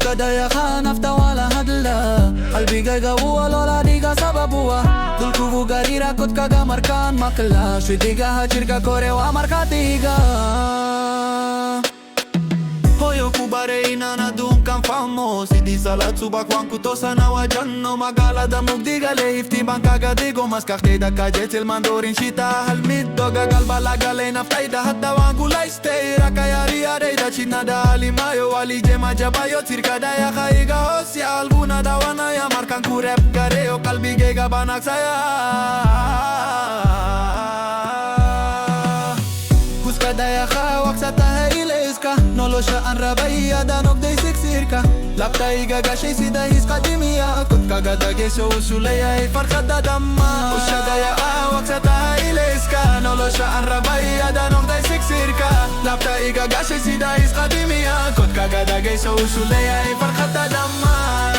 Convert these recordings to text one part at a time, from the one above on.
Hooska Dayaxa nafta hadlaa Qalbigayga ololaa adigaa sabab Dhulku gariiraa codkaaga markaan maqlaa Xiddigaha cirka waa markhaati Hoyo kubare inaan adduunkan famos Sidii salaad subax waan ku toosana wajanno magaalada mugdigalee iftiimaan kaaga digo maskaxdayda kajeetil mandoorin shitaa halmiddo gagalba lagalee naftayda hadda waan gulaystay rakayaariyaadayda chinada alimayo walijema jabayo cirka dayaxa iga hoosya alguna dawanaya markaan ku rep gareyo qalbigayga banaksaya Hooska Dayaxa waqsa tahay ilayska nolosha aan rabay adaan ogday siksirka labtayga gashay sida hisqadimiya codkaaga dhageeso wuxuu leeyahay farxadda dhammaan Hooska Dayaxa waqsa tahay ilayska nolosha aan rabay adaan ogday siksirka labtayga gashay sida hisqadimiya codkaaga dhageeso wuxuu leeyahay farxadda dhammaan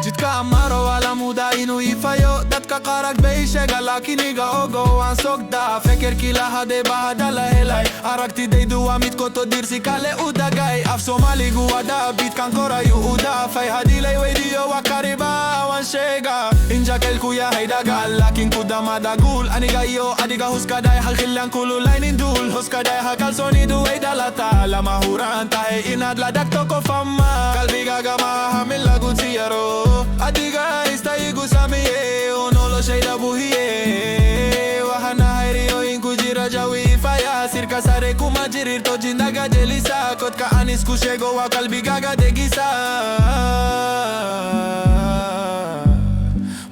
jidka amaro wala muda inuu ifayo dadka qarag bay sheega laakiin iga ogo waan sogdaa fekerkii lahadee bahadala helay aragtidaydu waa mid koto dirsi kale u dagay af soomaaligu waa daabidkan korayu u daafay haddii lay weydiyo waa karibaa waan sheega in jakelku yahay dagaal laakiin ku damada guul aniga iyo adiga Hooska Dayaxa xillan kululayn duul Hooska Dayaxa kalsoonidu way dhalata lama huraan tahay inaad la dhagto kofama qalbigaaga mahamil lagu siyaro adigaa istaigu sameeye noloshayda buhiye waxaan ahay riyooyinku jira jawi ifaya sirka sare kuma jirirto jindaga jelisa codka aan isku sheego waa qalbigaaga degisa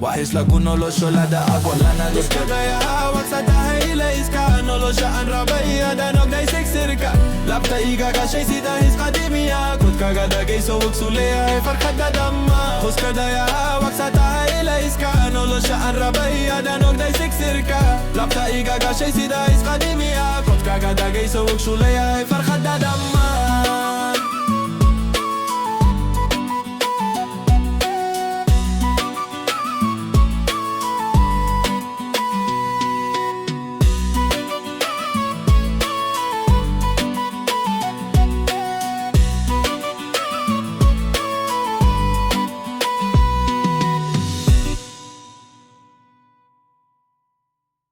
waxis lagu nolosho lada agwalana Hooska Dayaxa waqsa tahay ilayska nolosha aan rabay adaan ogday siksirka labtayga gashay sida hisqadimiya codkaaga dhageyso wuxuu leeyahay farxadda dhammaan Hooska Dayaxa waqsa tahay ilayska nolosha aan rabay adaan ogday siksirka labtayga gashay sida hisqadimiya codkaaga dhageyso wuxuu leeyahay farxadda dhammaan